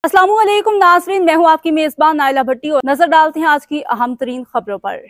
अस्सलामुअलैकुम नाज़रीन, मैं हूँ आपकी मेज़बान नाइला भट्टी और नजर डालते हैं आज की अहम तरीन खबरों पर।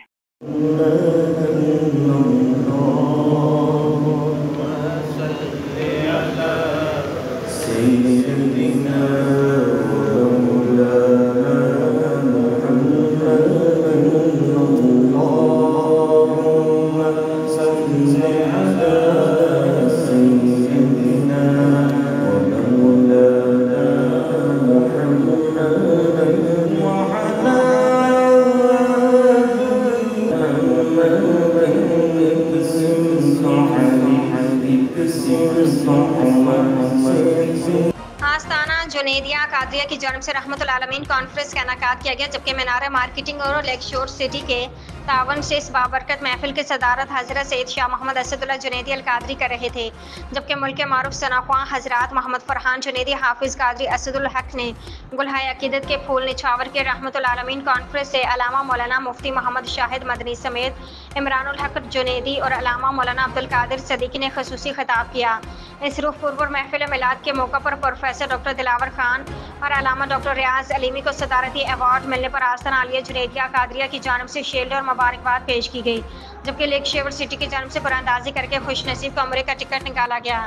आस्ताना जुनैदिया कादरिया की जानिब से रहमतुल आलमीन कॉन्फ्रेंस का इनेकाद किया गया, जबकि मीनारा मार्केटिंग और लेक शोर सिटी के तावन से इस बाबरकत महफिल की सदारत हज़रत सैयद शाह मोहम्मद असदुल्लाह जुनैदी अल कादरी कर रहे थे। जबकि मुल्क के मारूफ सनाख्वां हज़रात मोहम्मद फरहान जुनैदी हाफिज़ कादरी असदुल हक ने गुलहाए अकीदत के फूल निछावर के रहमतुल आलमीन कॉन्फ्रेंस से अलामा मौलाना मुफ्ती मोहम्मद शाहिद मदनी समेत इमरानुल हक जुनैदी और अलामा मौलाना अब्दुल कादिर सदीकी ने खसूसी खिताब किया। इस रूह पुरवर महफिल मिलाद के मौका पर प्रोफेसर डॉक्टर दिलावर खान और अलामा डॉक्टर रियाज अलीमी को सदारती अवार्ड मिलने पर आस्ताना आलिया जुनैदिया कादरिया की जानिब से शील्ड और मुबारकबाद पेश की गई, जबकि लेक शेवर सिटी की जानिब से कुरानदाजी करके खुश नसीब को उम्रे का टिकट निकाला गया।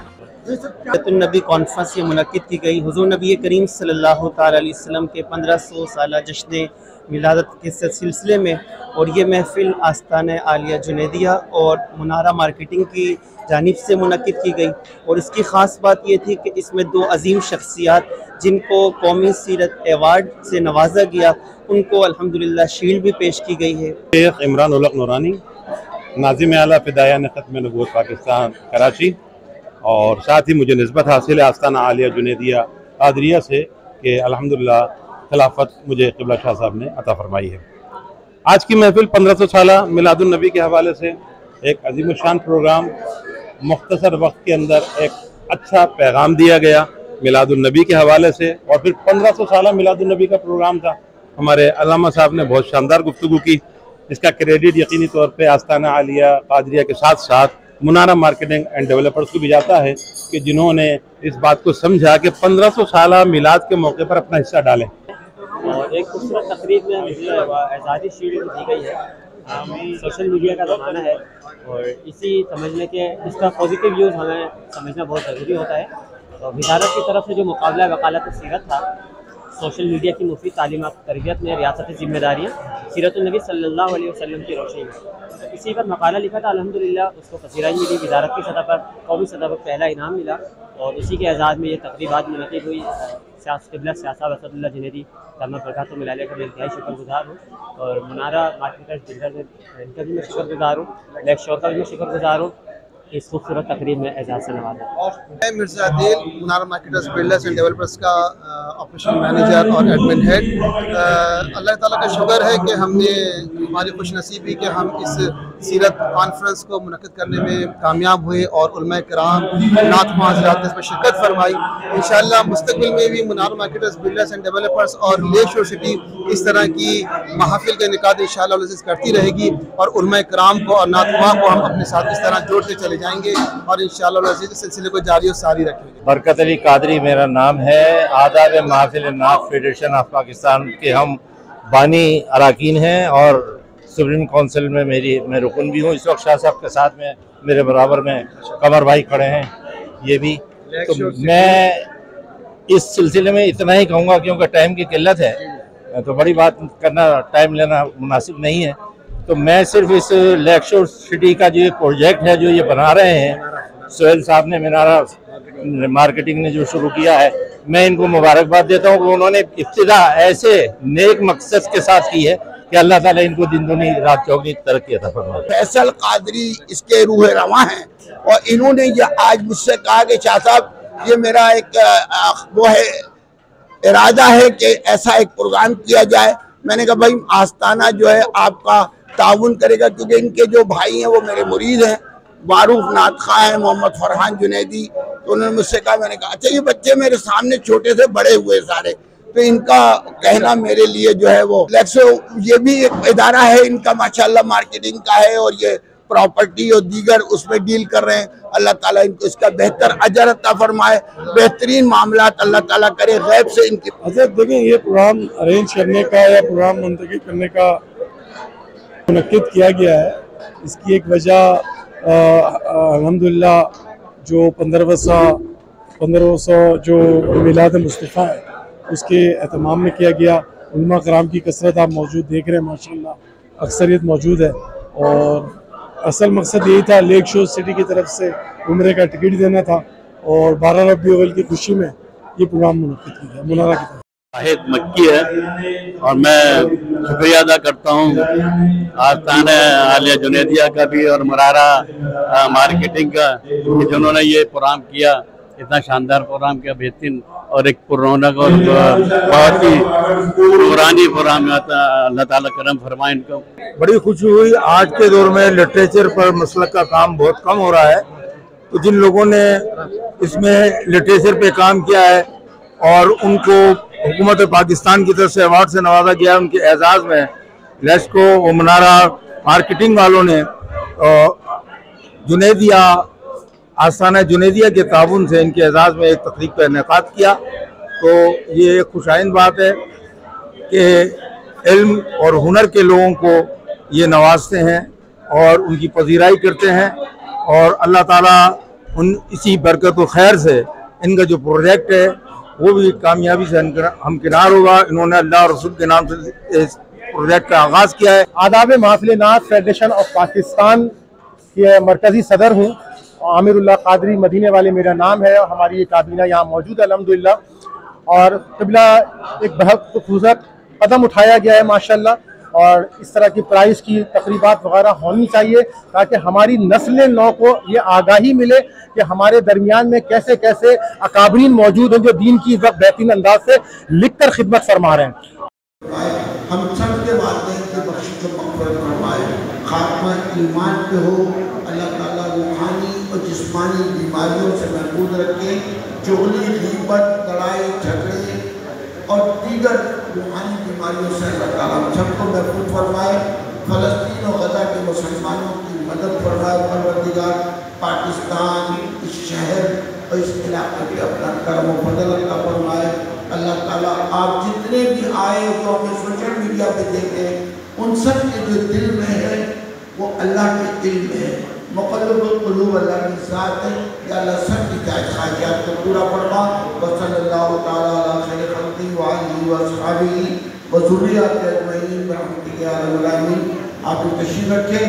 नबी कॉन्फ्रेंस ये मुनक्किद की गई। हुज़ूर नबी करीम सल्लल्लाहु अलैहि वसल्लम के 1500 साला जश्न मिलादत के सिलसिले में, और ये महफिल आस्ताना आलिया जुनैदिया और मुनारा मार्केटिंग की जानिब से मुनक्किद की गई। और इसकी ख़ास बात ये थी कि इसमें दो अजीम शख्सियात जिनको कौमी सीरत अवार्ड से नवाजा गया, उनको अल्हम्दुलिल्लाह शील्ड भी पेश की गई है। शेख इमरानुल हक नूरानी, नाज़िम आला फ़िदायान ख़त्म नबूवत पाकिस्तान कराची, और साथ ही मुझे निस्बत हासिल है आस्ताना आलिया जुनैदिया कादरिया से कि अल्हम्दुलिल्लाह खिलाफत मुझे क़िबला शाह साहब ने अता फरमाई है। आज की महफिल 1500 साला मिलादुन नबी के हवाले से एक अजीम शान प्रोग्राम, मुख्तसर वक्त के अंदर एक अच्छा पैगाम दिया गया मिलादुन नबी के हवाले से, और फिर 1500 साला मिलादुन नबी का प्रोग्राम था। हमारे अल्लामा साहब ने बहुत शानदार गुफ्तगू की। इसका क्रेडिट यकीनी तौर पे आस्ताना आलिया कादरिया के साथ साथ मुनारा मार्केटिंग एंड डेवलपर्स को भी जाता है कि जिन्होंने इस बात को समझा कि 1500 साला मिलाद के मौके पर अपना हिस्सा डालें। और एक खूबसूरत तकरीब में मुझे एजाज़ी शील्ड दी गई है। सोशल मीडिया का ज़माना है और इसी समझने के इसका पॉजिटिव यूज़ हमें समझना बहुत ज़रूरी होता है। तो वज़ारत की तरफ से जो मुकाबला वकालत सीरत था, सोशल मीडिया की मुफीद तालीमात तरबियत में रियासती जिम्मेदारियाँ सीरतुन्नबी सल्लल्लाहु अलैहि वसल्लम की रोशनी में, तो इसी पर मकाला लिखा था। अल्हम्दुलिल्लाह उसको पसीराई मिली, वज़ारत की सतह पर, कौमी सतह पर पहला इनाम मिला, और इसी के एजाज़ में ये तकरीब आज मुनक़िद हुई। क़िबला शाह साहब असदुल्लाह जुनैदी तमाम बरकातों में लाले का मैं इंतहाई शुक्रगुज़ार हूँ, और मुनारा मार्केटर्स बिल्डर में इनका भी मैं शुक्रगुज़ार हूँ, लेक शोर का भी मैं शुक्रगुज़ार हूँ। इस खूबसूरत तकरीब में एजाज़ से नवाजा। मैं Mirza Adil, Munara marketers builders and developers का ऑपरेशन मैनेजर और एडमिन हेड। अल्लाह ताला का शुक्र है कि हमने हमारी खुशनसीबी कि हम इस सीरत कॉन्फ्रेंस को मुनक़िद करने में कामयाब हुए और उलमा कराम नात हज़रात ने इसमें शिरकत फरमाई। इंशाअल्लाह मुस्तक़बिल में भी मुनारा मार्केटर्स बिल्डर्स एंड डेवलपर्स और लेक शोर सिटी इस तरह की महफिल का इनेकाद इंशाअल्लाह करती रहेगी, और उलमा कराम को और नात को हम अपने साथ इस तरह जोड़ते चले जाएंगे और इंशाअल्लाह इस सिलसिले को जारी और सारी रखेंगे। बरकत अली कादरी मेरा नाम है। आदाब महफिल नात फेडरेशन ऑफ पाकिस्तान के हम बानी अरकान हैं और सुप्रीम काउंसिल में मैं रुकन भी हूँ। इस वक्त शाह साहब के साथ में मेरे बराबर में कमर भाई खड़े हैं, ये भी। तो मैं इस सिलसिले में इतना ही कहूँगा, क्योंकि टाइम की किल्लत है तो बड़ी बात करना, टाइम लेना मुनासिब नहीं है। तो मैं सिर्फ इस लेक शोर सिटी का जो प्रोजेक्ट है जो ये बना रहे हैं सोहेल साहब ने, मिनारा मार्केटिंग ने जो शुरू किया है, मैं इनको मुबारकबाद देता हूँ कि उन्होंने इब्तिदा ऐसे नेक मकसद के साथ की है कि अल्लाह ताला इनको दिन दुनी रात चौगनी तरक्की अता फरमाए। फैसल कादरी इसके रूह रवां हैं, और इन्होंने ये आज मुझसे कहा कि शाह साहब ये मेरा एक वो है इरादा है कि ऐसा एक प्रोग्राम किया जाए। मैंने कहा भाई आस्ताना जो है आपका ताउन करेगा, क्योंकि इनके जो भाई हैं वो मेरे मुरीद हैं, मारूफ नातखा हैं मोहम्मद फरहान जुनैदी। तो उन्होंने मुझसे कहा, मैंने कहा अच्छा ये बच्चे मेरे सामने छोटे से बड़े हुए सारे, तो इनका कहना मेरे लिए जो है वो लेक्सो, ये भी एक इदारा है इनका माशाल्लाह मार्केटिंग का है, और ये प्रॉपर्टी और दीगर उसमें डील कर रहे हैं, अल्लाह ताला इनको इसका बेहतर अजर अता फरमाए, बेहतरीन मामलात अल्लाह ताला करे, गैब से इनकी। अच्छा देखें, ये प्रोग्राम अरेंज करने का या प्रोग्राम मुंतकिब करने का मुनक्किद किया गया है। इसकी एक वजह अल्हम्दुलिल्लाह जो 1500 जो मिलाद मुस्तफ़ा है उसके एहतमाम में किया गया। उलमा कराम की कसरत आप मौजूद देख रहे हैं, माशाल्लाह अक्सरियत मौजूद है। और असल मकसद यही था, लेक शोर सिटी की तरफ से उम्रे का टिकट देना था और 12 रबीउल अव्वल की खुशी में ये प्रोग्राम मुनक्किद किया गया मुनारा की तरफ। शाहिद मक्की है और मैं शुक्रिया अदा करता हूँ आस्ताना आलिया जुनैदिया का भी और मुरारा मार्केटिंग का, जिन्होंने ये प्रोग्राम किया, इतना शानदार प्रोग्राम किया, बेहतरीन और एक रौनक और बहुत ही पुरानी प्रोग्राम। अल्लाह ताला करम फरमाए इनको। बड़ी खुशी हुई। आज के दौर में लिटरेचर पर मसलक का काम बहुत कम हो रहा है, तो जिन लोगों ने इसमें लिटरेचर पे काम किया है और उनको हुकूमत पाकिस्तान की तरफ से अवार्ड से नवाजा गया, उनके एजाज़ में लेस्को और मुनारा मार्केटिंग वालों ने जुनैदिया आस्ताना जुनैदिया के ताउन से इनके एजाज़ में एक तकरीब का इनेकाद किया। तो ये एक खुशाइंद बात है कि इल्म और हुनर के लोगों को ये नवाजते हैं और उनकी पजीराई करते हैं, और अल्लाह ताला उन इसी बरकत व खैर से इनका जो प्रोजेक्ट है वो भी कामयाबी से हमकिनार होगा। इन्होंने अल्लाह और रसूल के नाम से इस प्रोजेक्ट का आगाज़ किया है। आदाब महफिल नात फेडरेशन ऑफ पाकिस्तान के मरकज़ी सदर हूँ, आमिरुल्लाह कादरी मदीने वाले मेरा नाम है। हमारी ये काबीना यहाँ मौजूद है अल्हम्दुलिल्लाह, और क़िबला एक बहुत खूबसूरत कदम उठाया गया है माशाल्लाह। और इस तरह की प्राइस की तकरीबात वगैरह होनी चाहिए ताकि हमारी नस्ल नौ को ये आगाही मिले कि हमारे दरमियान में कैसे कैसे अकाबरीन मौजूद हैं जो दीन की बेहतरीन अंदाज से लिख कर खिदमत फरमा रहे हैं। हम सब के वालिदैन की बख्शिश व मग़फ़िरत फरमाए, खात्मा ईमान पे हो, अल्लाह ताला रूहानी और जिस्मानी बीमारियों से महफूज रखे, चुगली, ग़ीबत, लड़ाई झगड़े और दीगर रूहानी बीमारियों से अल्लाह ताला हम सबको महफूज फरमाए। फ़लस्तीन और गज़ा के मुसलमानों की मदद फरमाए। परवरदिगार पाकिस्तान, इस शहर और इस इलाके पे अपना करम व फज़ल अता फरमाए। अल्लाह ताला आप जितने भी आए जो हमें सोशल मीडिया पे देखे, उन सब के जो दिल में है वो अल्लाह के इल्म में है। मुक़ल्लिबुल क़ुलूब अल्लाह की ज़ात है। या अल्लाह सब की ख्वाहिशात को पूरा फरमा। वसल्लल्लाहु तआला अला खैरि खल्क़िही व आलिहि व अस्हाबिही व ज़ुर्रिय्यतिही अजमईन बिरहमतिका या रब्बल आलमीन। आप तशरीफ़ रखें।